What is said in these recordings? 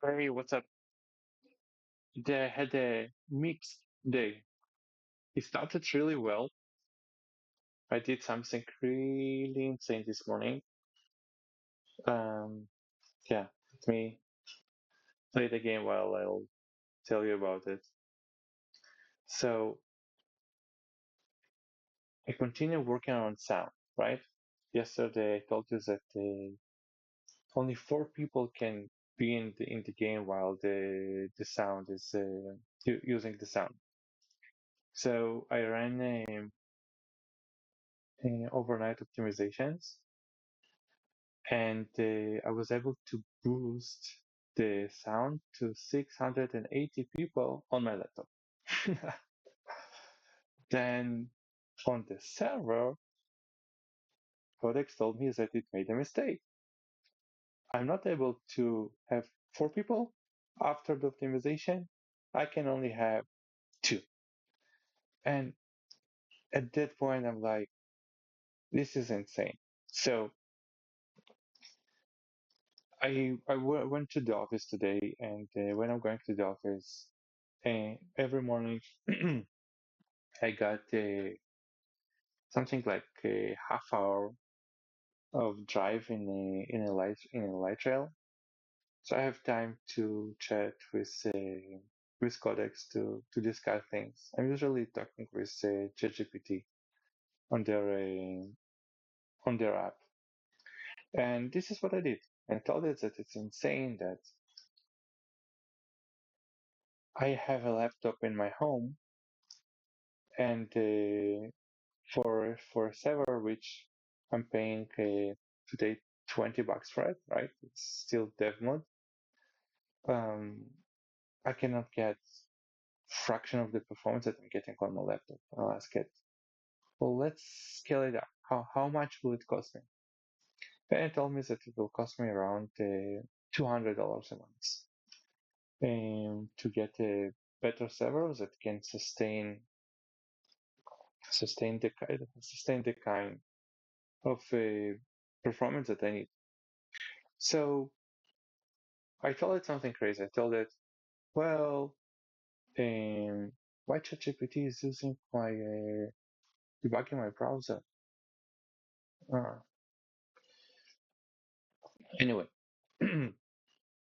Hey, what's up? They had a mixed day. It started really well. I did something really insane this morning. Um, yeah, let me play the game while I'll tell you about it. So I continue working on sound, right? Yesterday I told you that only 4 people can be in the game while the sound is using the sound. So I ran overnight optimizations and I was able to boost the sound to 680 people on my laptop. Then on the server, Codex told me that it made a mistake. I'm not able to have 4 people after the optimization. I can only have 2. And at that point, I'm like, this is insane. So went to the office today, and when I'm going to the office, every morning I got something like a half hour of drive in a light rail, so I have time to chat with Codex to discuss things. I'm usually talking with ChatGPT on their app, and this is what I did. I told it that it's insane that I have a laptop in my home, and for a server which I'm paying today $20 for it, right? It's still dev mode. Um, I cannot get fraction of the performance that I'm getting on my laptop. I'll ask it, well, let's scale it up. How much will it cost me? And it told me that it will cost me around $200 a month to get a better server that can sustain the kind of performance that I need. So I told it something crazy. I told it, well, um, why ChatGPT is using my debugging my browser. Uh, anyway,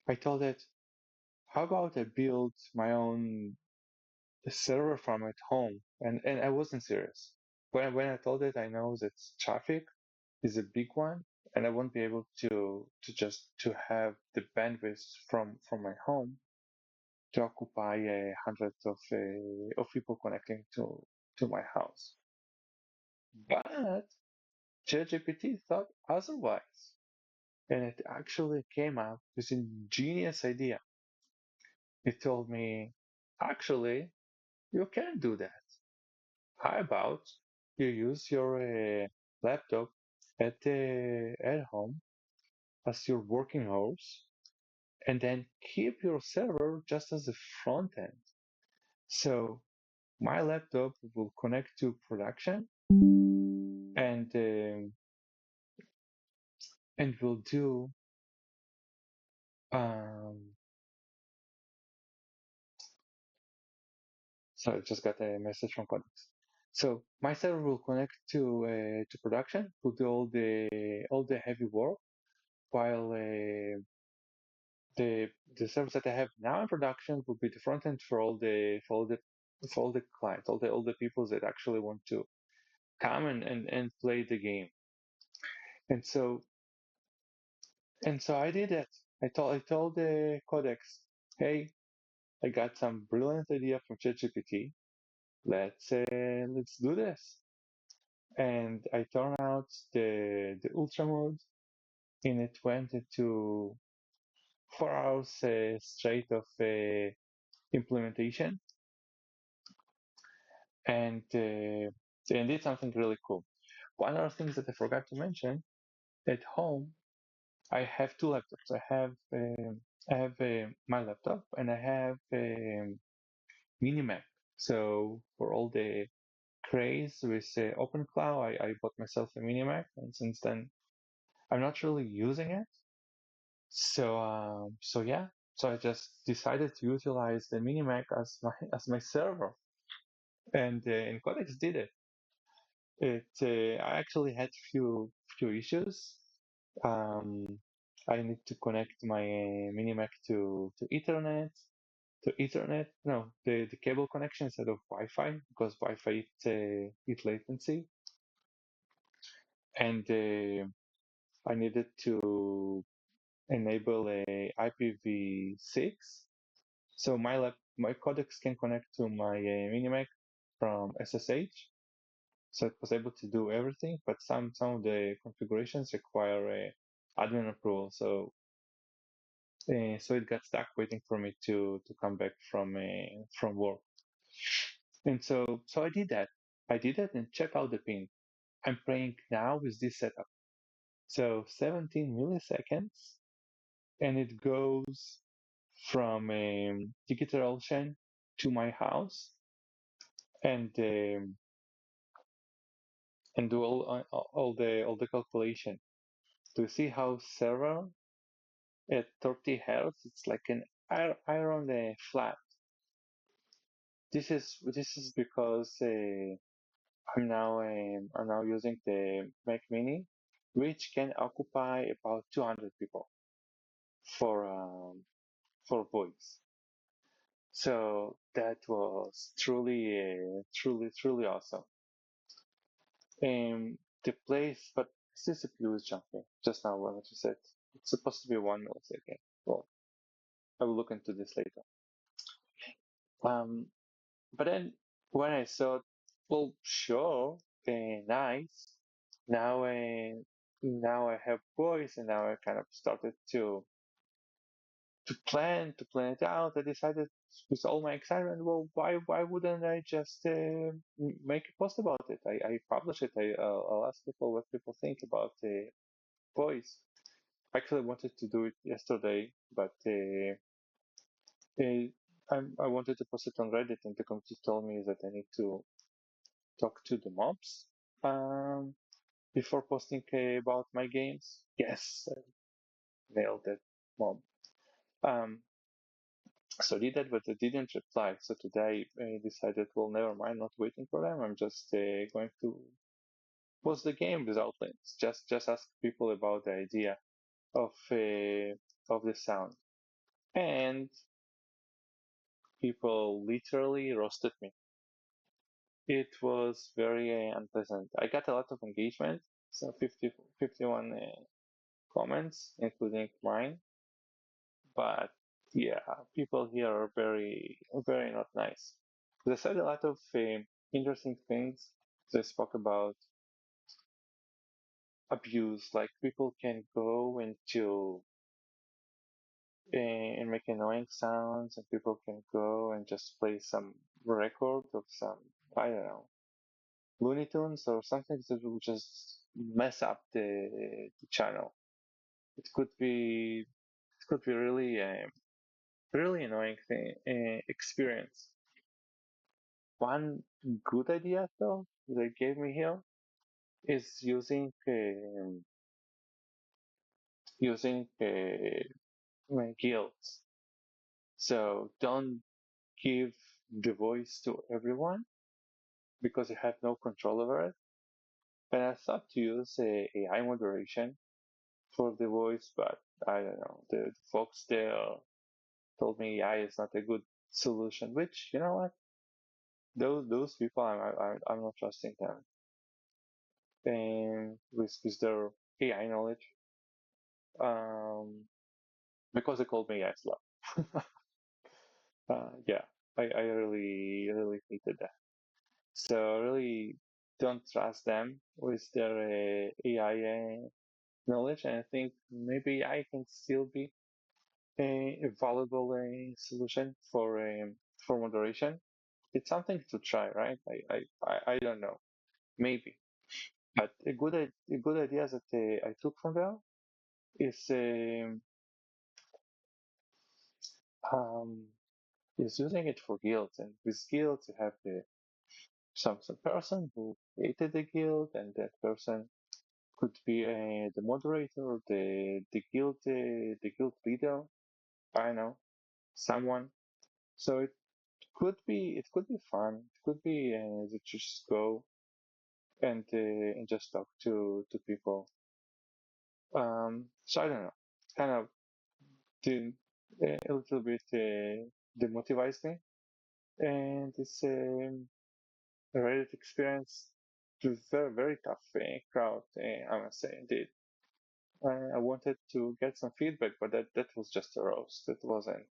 I told it, how about I build my own server farm at home? And I wasn't serious. When I told it, I know that traffic is a big one, and I won't be able to have the bandwidth from my home to occupy hundreds of people connecting to my house. But ChatGPT thought otherwise, and it actually came up with a genius idea. It told me, actually, you can do that. How about you use your laptop at home as your working hours, and then keep your server just as a front end. So my laptop will connect to production and and will do um, sorry, just got a message from Codex. So my server will connect to production, will do all the heavy work, while the servers that I have now in production will be the front end for all the clients, all the people that actually want to come and play the game. And so I did that. I told the Codex, hey, I got some brilliant idea from ChatGPT. Let's do this. And I turned out the ultra mode, and it went into 4 hours straight of implementation, and did something really cool. One of the things that I forgot to mention, at home I have 2 laptops. I have my laptop, and I have a mini Mac. So for all the craze with OpenCloud, I bought myself a mini Mac, and since then I'm not really using it. So yeah. So I just decided to utilize the Minimac as my as my server, and Codex did it. I actually had few issues. Um, I need to connect my Minimac to Ethernet. To Ethernet, no, the cable connection instead of Wi-Fi because Wi-Fi it latency, and I needed to enable a IPv6. So my codex can connect to my Minimac from SSH. So it was able to do everything, but some of the configurations require admin approval. So it got stuck waiting for me to come back from work. And so I did that. I did that and check out the ping. I'm playing now with this setup. So 17 milliseconds, and it goes from DigitalOcean to my house and and do all the calculation to see how server at 30 hertz. It's like an iron flat. This is because I'm now using the Mac Mini, which can occupy about 200 people for voice. So that was truly awesome. The place, but CPU is jumping just now when you said it's supposed to be 1 millisecond. Well, I will look into this later. Um, but then when I saw, well, sure, nice. Now, now I have voice, and now I kind of started to plan it out. I decided with all my excitement, well, why wouldn't I just make a post about it? I publish it. I'll ask people what people think about voice. Actually, I wanted to do it yesterday, but uh, I wanted to post it on Reddit, and the community told me that I need to talk to the mobs um, before posting about my games. Yes, I nailed that mob. Um, so I did that, but they didn't reply. So today I decided, well, never mind, not waiting for them. I'm just going to post the game without links. Just ask people about the idea of the sound, and people literally roasted me. It was very unpleasant. I got a lot of engagement, so 51 comments, including mine. But yeah, people here are very not nice. They said a lot of interesting things. They spoke about abuse, like people can go into and make annoying sounds, and people can go and just play some record of some, I don't know, Looney Tunes or something that will just mess up the channel. It could be really annoying thing experience. One good idea though they gave me here is using guilds. So don't give the voice to everyone because you have no control over it. And I thought to use AI moderation for the voice, but I don't know. The folks there told me AI is not a good solution. Which, you know what, those people, I'm not trusting them and with their AI knowledge. Um, because they called me AI slut. Yeah, I really hated that. So I really don't trust them with their AI knowledge, and I think maybe I can still be a valuable solution for moderation. It's something to try, right? I don't know, maybe, but a good idea that I took from there is um, is using it for guilds, and with guilds you have some person who created the guild, and that person could be the moderator, the guild leader. I don't know. someone. So it could be fun. It could be to just go and just talk to people. So I don't know. Kind of did a little bit demotivates me, and it's a Reddit experience. It was very very tough crowd. I must say, indeed. I wanted to get some feedback, but that was just a roast. That wasn't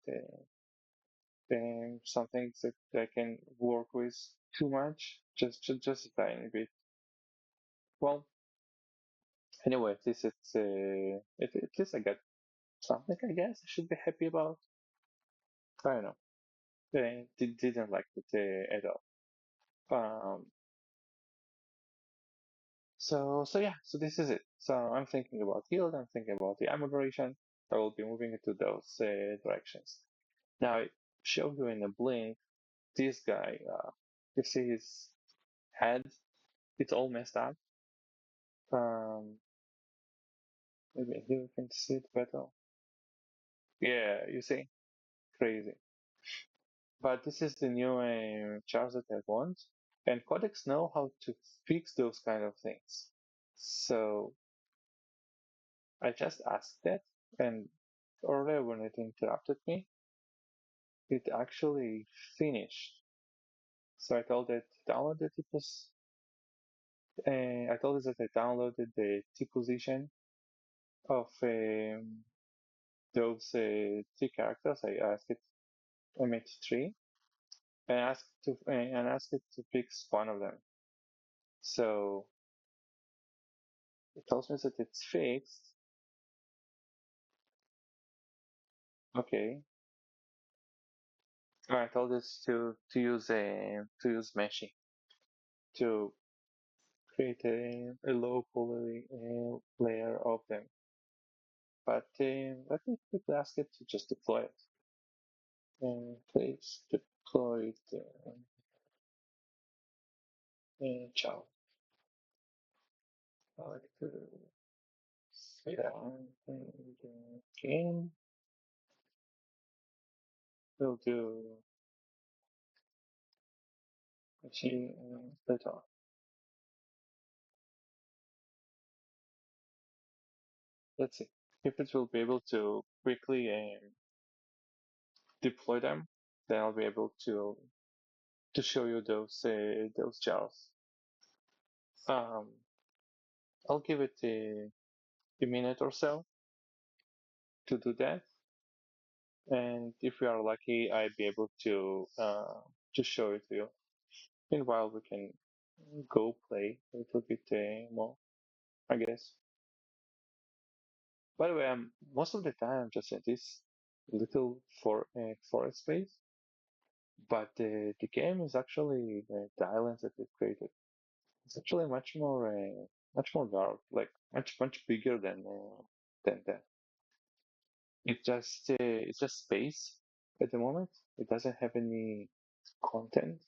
something that I can work with too much. Just a tiny bit. Well, anyway, at least I got something. I guess I should be happy about. I don't know. Didn't like it at all. Um, so yeah, so this is it. So I'm thinking about yield. I'm thinking about the moderation. I will be moving into those directions. Now, I show you in a blink this guy. You see his head? It's all messed up. Um, maybe here you can see it better. Yeah, you see, crazy. But this is the new charts that I want, and Codex know how to fix those kind of things. So I just asked that, and earlier when it interrupted me, it actually finished. So I told it download the I told it that I downloaded the T position of those three characters. I asked it, I made three, and asked it to fix one of them. So it tells me that it's fixed. Okay. I told it to use meshing to create a low poly layer of them. But let me quickly ask it to just deploy it. And please deploy it. Ciao. I like to say that one again. We'll do machine later. Let's see if it will be able to quickly deploy them. Then I'll be able to show you those jars. Um, I'll give it a minute or so to do that, and if we are lucky, I'd be able to show it to you. Meanwhile, we can go play a little bit more, I guess. By the way, most of the time I'm just in this little forest space, but the game is actually the islands that it created. It's actually much more dark, like much bigger than that. It's just space at the moment. It doesn't have any content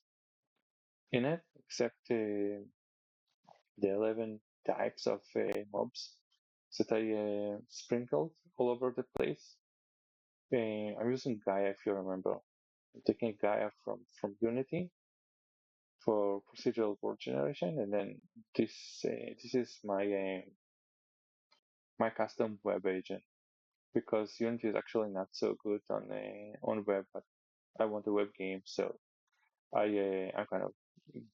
in it except the 11 types of mobs that I sprinkled all over the place. I'm using Gaia, if you remember. I'm taking Gaia from Unity for procedural word generation, and then this is my custom web agent because Unity is actually not so good on web, but I want a web game, so I'm kind of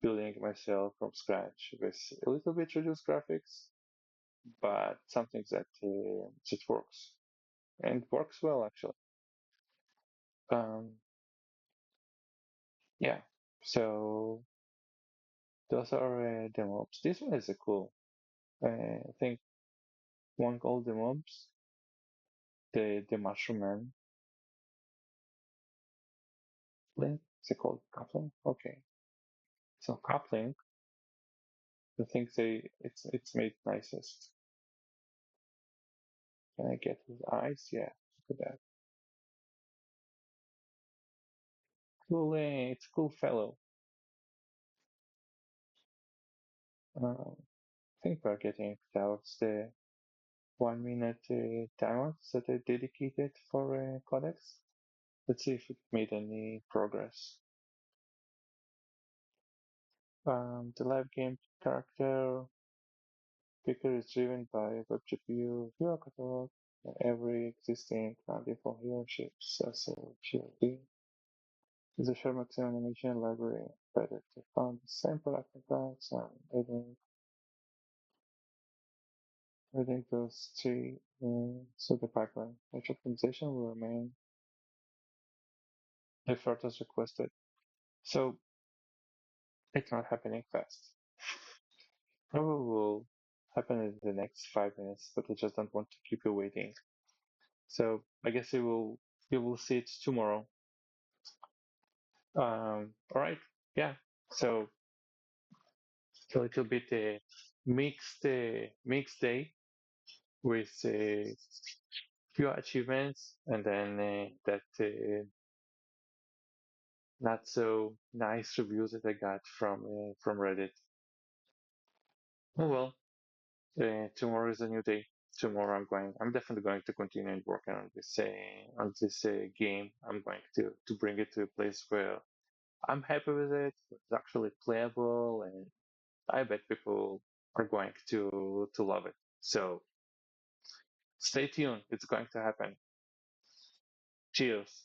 building myself from scratch with a little bit reduced graphics, but something that works and works well actually. Um, yeah, so those are the mobs. This one is cool. I think one called the mobs, the mushroom man. Link. Is it called coupling? Okay, so coupling. I think it's made nicest. Can I get his eyes? Yeah, look at that. Cool. It's a cool fellow. I think we're getting towards the 1 minute timer that I dedicated for Codex. Let's see if it made any progress. The live game character picker is driven by a web GPU hero catalog. Every existing default hero ships as a GLD. Is a short maximum animation library embedded to found the same production plans and everything goes straight into the pipeline. Each optimization will remain deferred as requested. So it's not happening fast. Probably will happen in the next 5 minutes, but I just don't want to keep you waiting. So I guess you will see it tomorrow. All right, yeah. So it's a little bit mixed day with few achievements and then that not so nice reviews that I got from Reddit. Oh well, tomorrow is a new day. Tomorrow I'm definitely going to continue working on this game. I'm going to bring it to a place where I'm happy with it. It's actually playable, and I bet people are going to love it. So stay tuned. It's going to happen. Cheers.